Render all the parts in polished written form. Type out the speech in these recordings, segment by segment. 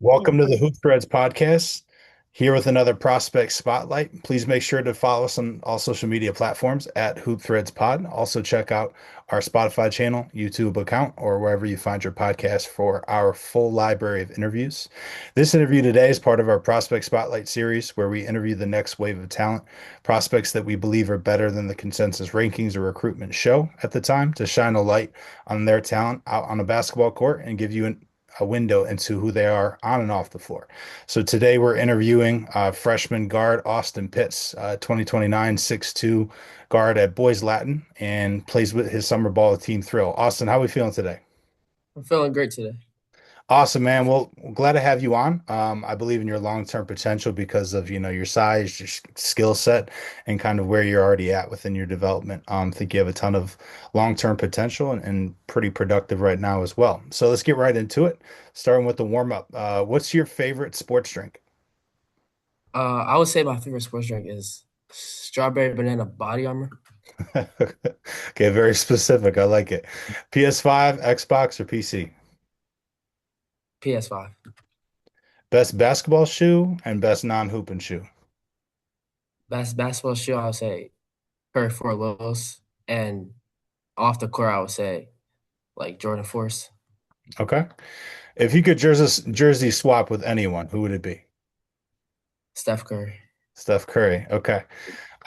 Welcome to the Hoop Threads podcast. Here with another prospect spotlight. Please make sure to follow us on all social media platforms at Hoop Threads Pod. Also, check out our Spotify channel, YouTube account, or wherever you find your podcast for our full library of interviews. This interview today is part of our Prospect Spotlight series, where we interview the next wave of talent, prospects that we believe are better than the consensus rankings or recruitment show at the time, to shine a light on their talent out on a basketball court and give you a window into who they are on and off the floor. So today we're interviewing freshman guard Austin Pitts, 2029 6'2" guard at Boys Latin, and plays with his summer ball with Team Thrill. Austin, how are we feeling today? I'm feeling great today. Awesome, man. Well, glad to have you on. I believe in your long-term potential because of, your size, your skill set, and kind of where you're already at within your development. I think you have a ton of long-term potential and pretty productive right now as well. So let's get right into it, starting with the warm-up. What's your favorite sports drink? I would say my favorite sports drink is strawberry banana body armor. Okay, very specific. I like it. PS5, Xbox, or PC? PS5. Best basketball shoe and best non-hooping shoe. Best basketball shoe, I would say Curry 4 Lows. And off the court, I would say like Jordan Force, Okay. If you could jersey swap with anyone, who would it be? Steph Curry. Steph Curry. Okay.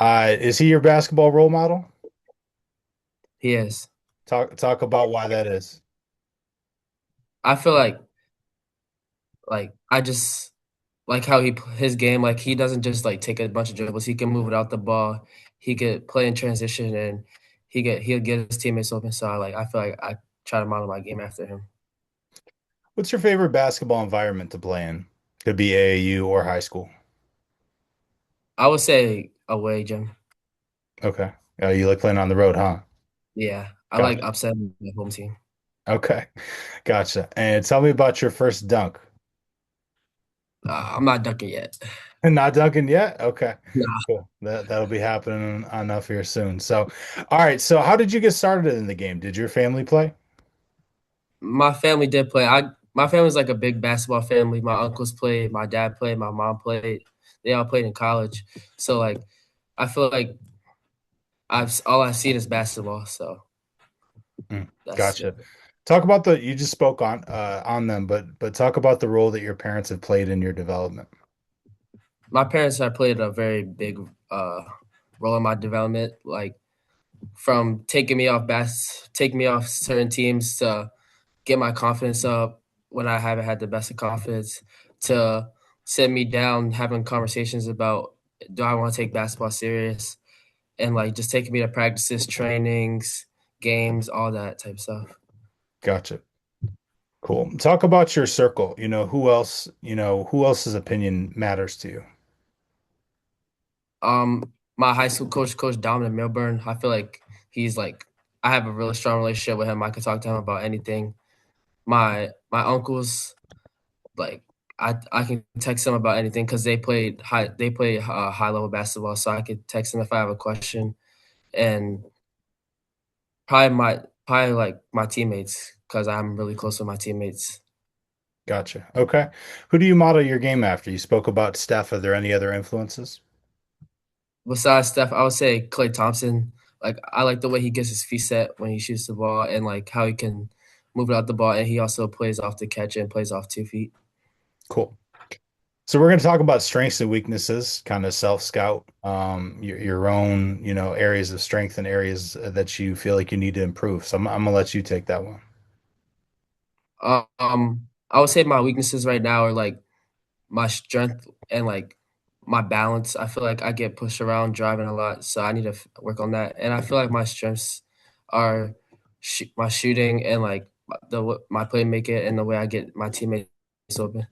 Is he your basketball role model? He is. Talk about why that is. I feel like I just like how his game, like he doesn't just like take a bunch of dribbles. He can move without the ball. He could play in transition and he'll get his teammates open. So I feel like I try to model my game after him. What's your favorite basketball environment to play in? Could be AAU or high school. I would say away, Jim. Okay. You like playing on the road, huh? Yeah, I like Gotcha. upsetting the home team. Okay. Gotcha. And tell me about your first dunk. I'm not dunking yet. Not dunking yet? Okay. Nah, Cool. That'll be happening enough here soon. So, all right. So, how did you get started in the game? Did your family play? my family did play. My family's like a big basketball family. My uncles played, my dad played, my mom played. They all played in college. So I feel like I've all I've seen is basketball. So that's Gotcha. Talk about you just spoke on them, but talk about the role that your parents have played in your development. my parents have played a very big uh, role in my development. Like from taking me off certain teams to get my confidence up when I haven't had the best of confidence, to sit me down having conversations about, do I want to take basketball serious, and like just taking me to practices, trainings, games, all that type of stuff. Gotcha. Cool. Talk about your circle. Who else's opinion matters to you? My high school coach, Coach Dominic Milburn, I feel like he's like, I have a really strong relationship with him. I can talk to him about anything. My uncles, like I can text them about anything because they play high level basketball, so I could text them if I have a question. And probably like my teammates, because I'm really close with my teammates. Gotcha. Okay. Who do you model your game after? You spoke about Steph. Are there any other influences? Besides Steph, I would say Clay Thompson. Like I like the way he gets his feet set when he shoots the ball, and like how he can move it out the ball, and he also plays off the catch and plays off 2 feet. Cool. So we're going to talk about strengths and weaknesses, kind of self-scout, your own, areas of strength and areas that you feel like you need to improve. So I'm gonna let you take that one. I would say my weaknesses right now are like my strength and like my balance. I feel like I get pushed around driving a lot, so I need to work on that. And I feel like my strengths are my shooting and like my playmaking and the way I get my teammates open.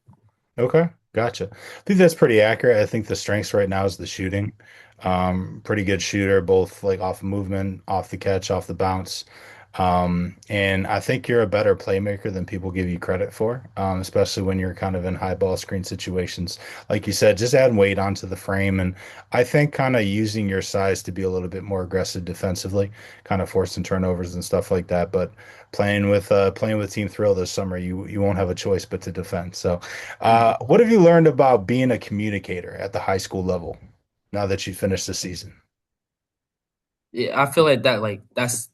Okay, gotcha. I think that's pretty accurate. I think the strengths right now is the shooting. Pretty good shooter, both like off movement, off the catch, off the bounce. And I think you're a better playmaker than people give you credit for, especially when you're kind of in high ball screen situations. Like you said, just add weight onto the frame. And I think kind of using your size to be a little bit more aggressive defensively, kind of forcing turnovers and stuff like that. But playing with Team Thrill this summer, you won't have a choice but to defend. So, what have you learned about being a communicator at the high school level now that you finished the season? Yeah, I feel like that's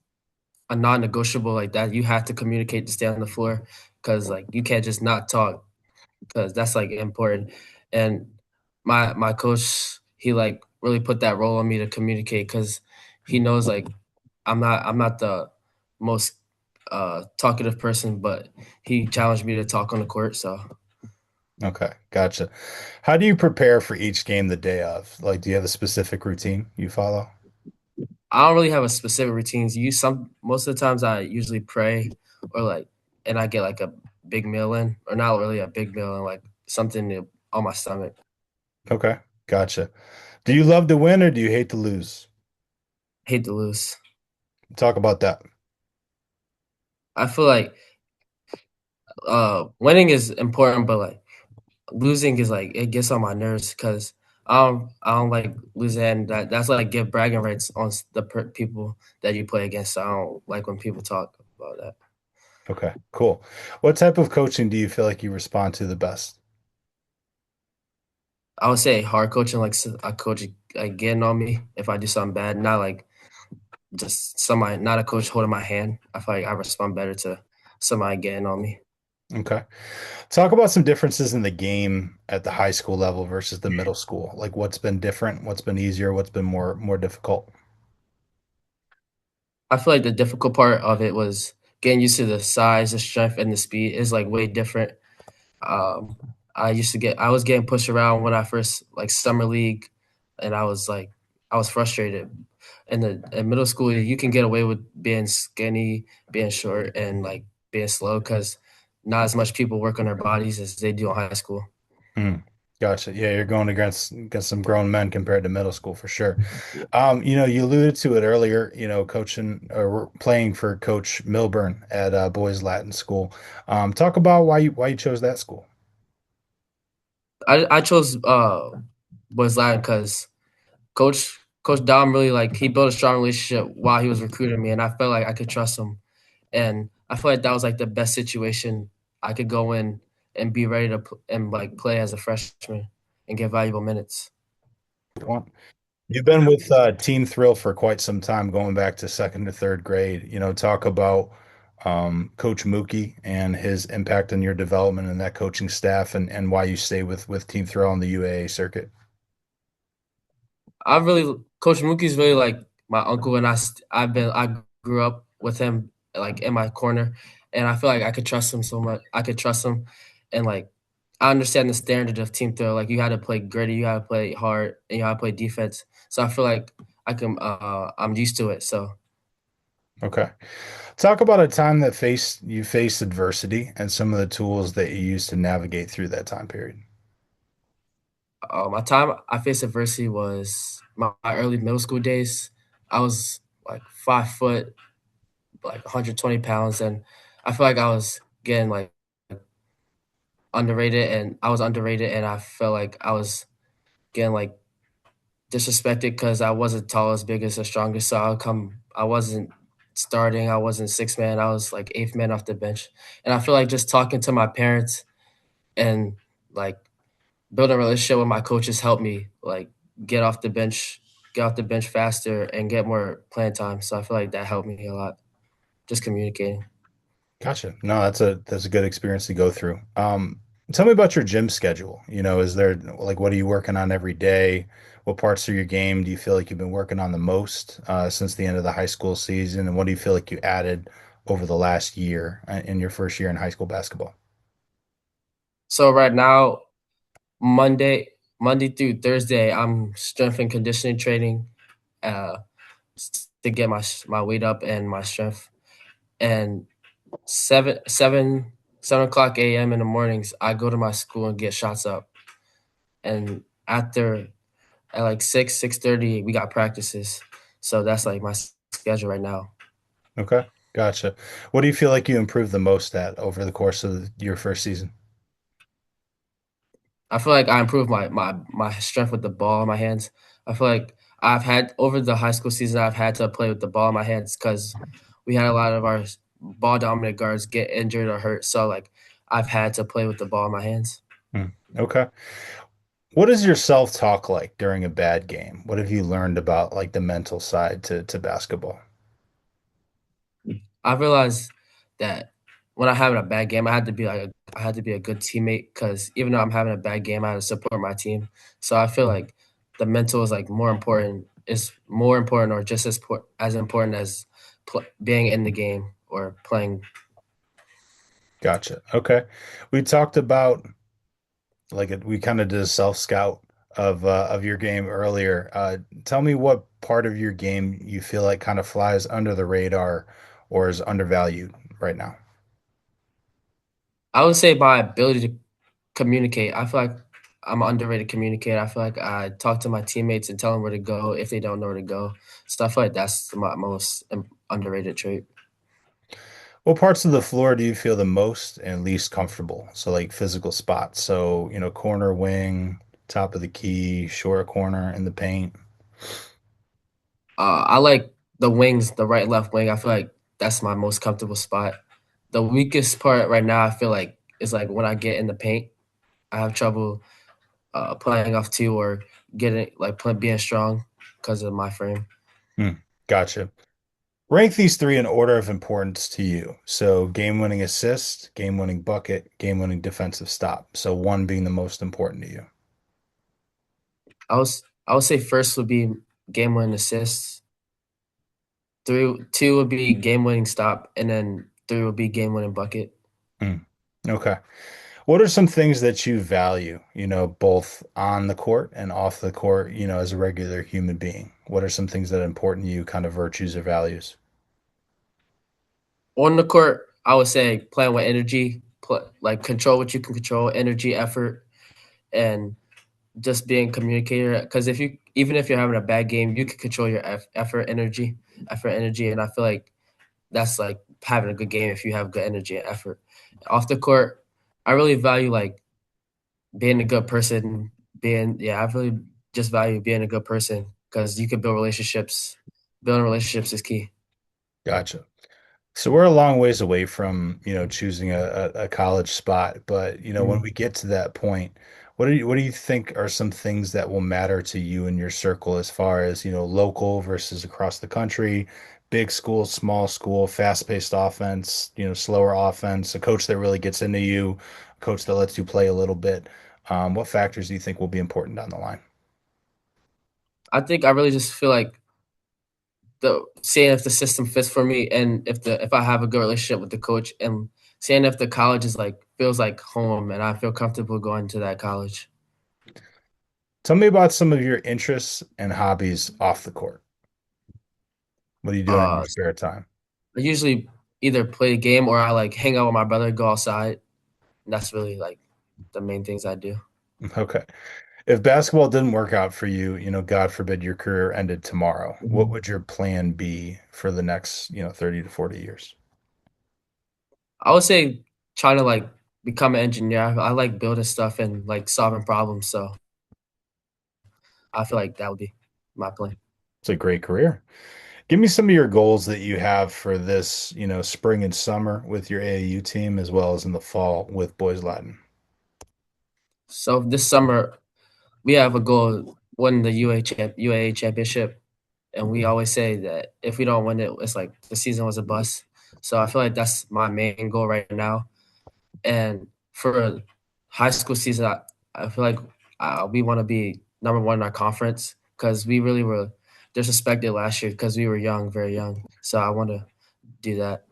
a non-negotiable like that. You have to communicate to stay on the floor because like you can't just not talk because that's like important. And my coach, he like really put that role on me to communicate because he knows like I'm not the most talkative person, but he challenged me to talk on the court. So Okay, gotcha. How do you prepare for each game the day of? Like, do you have a specific routine you follow? I don't really have a specific routines. You some most of the times I usually pray or like and I get like a big meal in, or not really a big meal and like something on my stomach. Okay, gotcha. Do you love to win or do you hate to lose? Hate to lose. Talk about that. I feel like winning is important, but like losing is like it gets on my nerves because I don't like losing. And that's like give bragging rights on people that you play against. So I don't like when people talk about that. Okay, cool. What type of coaching do you feel like you respond to the best? I would say hard coaching, like a coach like getting on me if I do something bad, not like just somebody, not a coach holding my hand. I feel like I respond better to somebody getting on me. Okay. Talk about some differences in the game at the high school level versus the middle school. Like what's been different, what's been easier, what's been more difficult. I feel like the difficult part of it was getting used to the size, the strength, and the speed is like way different. Um, I was getting pushed around when I first like summer league, and I was frustrated. In middle school, you can get away with being skinny, being short, and like being slow because not as much people work on their bodies as they do in high school. Hmm. Gotcha. Yeah, you're going against some grown men compared to middle school for sure. Yeah. You alluded to it earlier, coaching or playing for Coach Milburn at Boys Latin School. Talk about why you chose that school. I chose Boys Latin because Coach Dom really like he built a strong relationship while he was recruiting me, and I felt like I could trust him. And I feel like that was like the best situation I could go in and be ready to and like play as a freshman and get valuable minutes. Well, you've been with Team Thrill for quite some time, going back to second to third grade. Talk about Coach Mookie and his impact on your development and that coaching staff, and why you stay with Team Thrill on the UAA circuit. I really Coach Mookie's really like my uncle, and I grew up with him like in my corner, and I feel like I could trust him so much. I could trust him, and like I understand the standard of team throw. Like you had to play gritty, you had to play hard, and you had to play defense. So I feel like I'm used to it. So Okay. Talk about a time that you faced adversity and some of the tools that you used to navigate through that time period. my time I faced adversity was my early middle school days. I was like 5 foot, like 120 pounds, and I feel like I was getting like underrated, and I felt like I was getting like disrespected because I wasn't tallest, biggest, or strongest. So I wasn't starting. I wasn't six man. I was like eighth man off the bench, and I feel like just talking to my parents and like building a relationship with my coaches helped me like get off the bench, get off the bench faster, and get more playing time. So I feel like that helped me a lot. Just communicating. Gotcha. No, that's a good experience to go through. Tell me about your gym schedule. Is there like what are you working on every day? What parts of your game do you feel like you've been working on the most since the end of the high school season? And what do you feel like you added over the last year in your first year in high school basketball? So right now, Monday through Thursday, I'm strength and conditioning training uh, to get my weight up and my strength. And 7 o'clock a.m. in the mornings, I go to my school and get shots up. And after at like 6:30, we got practices. So that's like my schedule right now. Okay. Gotcha. What do you feel like you improved the most at over the course of your first season? I feel like I improved my strength with the ball in my hands. I feel like I've had over the high school season, I've had to play with the ball in my hands because we had a lot of our ball dominant guards get injured or hurt. So like I've had to play with the ball in my hands. Hmm. Okay. What is your self-talk like during a bad game? What have you learned about like the mental side to basketball? I realized that when I'm having a bad game, I had to be a good teammate because even though I'm having a bad game, I had to support my team. So I feel like the mental is like more important. Is more important or just as important as being in the game or playing. Gotcha. Okay. We talked about we kind of did a self scout of your game earlier. Tell me what part of your game you feel like kind of flies under the radar or is undervalued right now. I would say my ability to communicate. I feel like I'm an underrated communicator. I feel like I talk to my teammates and tell them where to go if they don't know where to go. So I feel like that's my most underrated trait. What parts of the floor do you feel the most and least comfortable? So like physical spots. So, corner wing, top of the key, short corner in the paint. I like the wings, the right left wing. I feel like that's my most comfortable spot. The weakest part right now, I feel like, is like when I get in the paint, I have trouble playing off two or getting like being strong because of my frame. Hmm. Gotcha. Rank these three in order of importance to you. So game-winning assist, game-winning bucket, game-winning defensive stop. So one being the most important to you. I would say first would be game winning assists. Two would be game winning stop, and then three would be game winning bucket. Hmm. Okay. What are some things that you value, both on the court and off the court, as a regular human being? What are some things that are important to you, kind of virtues or values? On the court, I would say playing with energy, like control what you can control, energy, effort, and just being a communicator. Because if you even if you're having a bad game, you can control your effort, energy, and I feel like that's like having a good game if you have good energy and effort. Off the court, I really value like being a good person. I really just value being a good person because you can build relationships. Building relationships is key. Gotcha. So we're a long ways away from, choosing a college spot, but when Mhm. we get to that point, what do you think are some things that will matter to you and your circle as far as, local versus across the country, big school, small school, fast-paced offense, slower offense, a coach that really gets into you, a coach that lets you play a little bit. What factors do you think will be important down the line? I think I really just feel like the seeing if the system fits for me and if I have a good relationship with the coach and seeing if the college is like feels like home and I feel comfortable going to that college. Tell me about some of your interests and hobbies off the court. What are you doing in your Uh, spare time? I usually either play a game or I like hang out with my brother, go outside. And that's really like the main things I do. Okay. If basketball didn't work out for you, God forbid your career ended tomorrow, what Mhm. would your plan be for the next, 30 to 40 years? I would say trying to like become an engineer. I like building stuff and like solving problems. So I feel like that would be my plan. It's a great career. Give me some of your goals that you have for this, spring and summer with your AAU team, as well as in the fall with Boys Latin. So this summer we have a goal win the UAA championship, and we always say that if we don't win it, it's like the season was a bust. So I feel like that's my main goal right now. And for high school season, I feel like we want to be number one in our conference because we really were disrespected last year because we were young, very young. So I want to do that.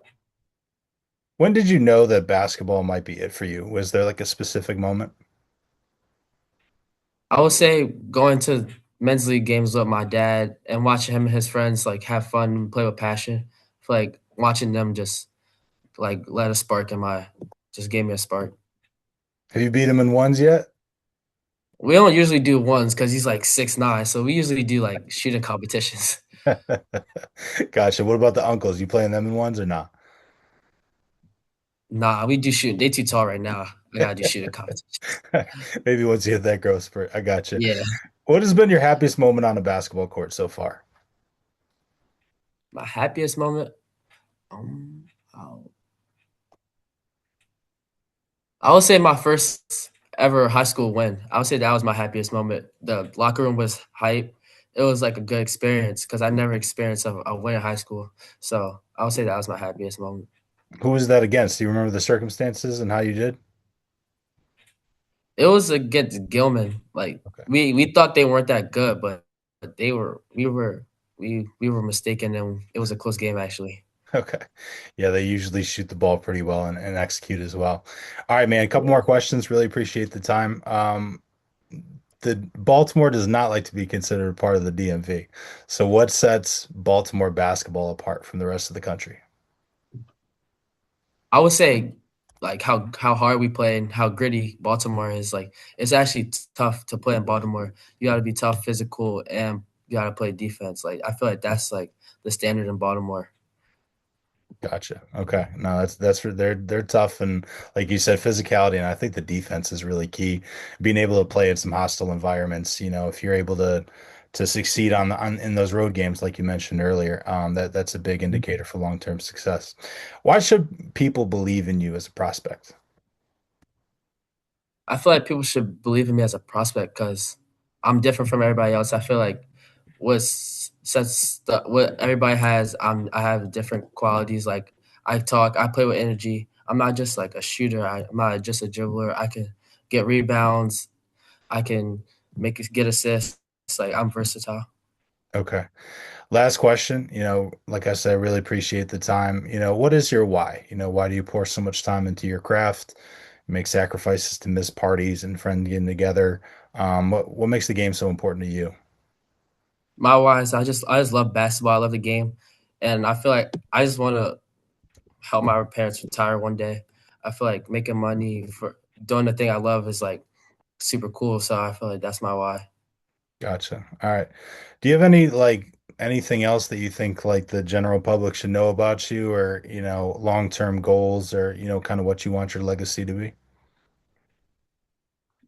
When did you know that basketball might be it for you? Was there like a specific moment? I would say going to men's league games with my dad and watching him and his friends like have fun and play with passion. I feel like watching them just like let a spark in my just gave me a spark. Have you beat him in ones yet? We don't usually do ones because he's like 6'9", so we usually do like shooting competitions. Gotcha. What about the uncles? You playing them in ones or not? Nah, we do shoot. They too tall right now. I gotta do shooting competitions. Maybe once you hit that growth spurt. I got you. Yeah, What has been your happiest moment on a basketball court so far? my happiest moment. Um, I'll- I would say my first ever high school win. I would say that was my happiest moment. The locker room was hype. It was like a good experience because I never experienced a win in high school. So I would say that was my happiest moment. Who was that against? Do you remember the circumstances and how you did? It was against Gilman. Like Okay. we thought they weren't that good, but they were. We were mistaken, and it was a close game actually. Okay. Yeah, they usually shoot the ball pretty well and execute as well. All right, man. A couple Yeah. more questions. Really appreciate the time. The Baltimore does not like to be considered a part of the DMV. So what sets Baltimore basketball apart from the rest of the country? I would say like how hard we play and how gritty Baltimore is. Like it's actually tough to play in Baltimore. You got to be tough, physical, and you got to play defense. Like I feel like that's like the standard in Baltimore. Gotcha. Okay. No, they're tough and like you said, physicality, and I think the defense is really key. Being able to play in some hostile environments, if you're able to succeed on in those road games, like you mentioned earlier, that's a big indicator for long-term success. Why should people believe in you as a prospect? I feel like people should believe in me as a prospect because I'm different from everybody else. I feel like what everybody has, I have different qualities. Like I play with energy. I'm not just like a shooter. I'm not just a dribbler. I can get rebounds. I can get assists. Like I'm versatile. Okay. Last question, like I said, I really appreciate the time. What is your why? Why do you pour so much time into your craft, make sacrifices to miss parties and friends getting together? What makes the game so important to you? My wise, I just love basketball. I love the game, and I feel like I just want to help my parents retire one day. I feel like making money for doing the thing I love is like super cool. So I feel like that's my why. Gotcha. All right. Do you have any anything else that you think like the general public should know about you or, long-term goals or, kind of what you want your legacy to be?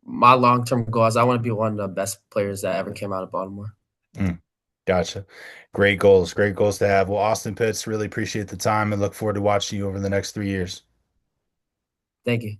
My long term goal is I want to be one of the best players that ever came out of Baltimore. Mm, gotcha. Great goals. Great goals to have. Well, Austin Pitts, really appreciate the time and look forward to watching you over the next 3 years. Thank you.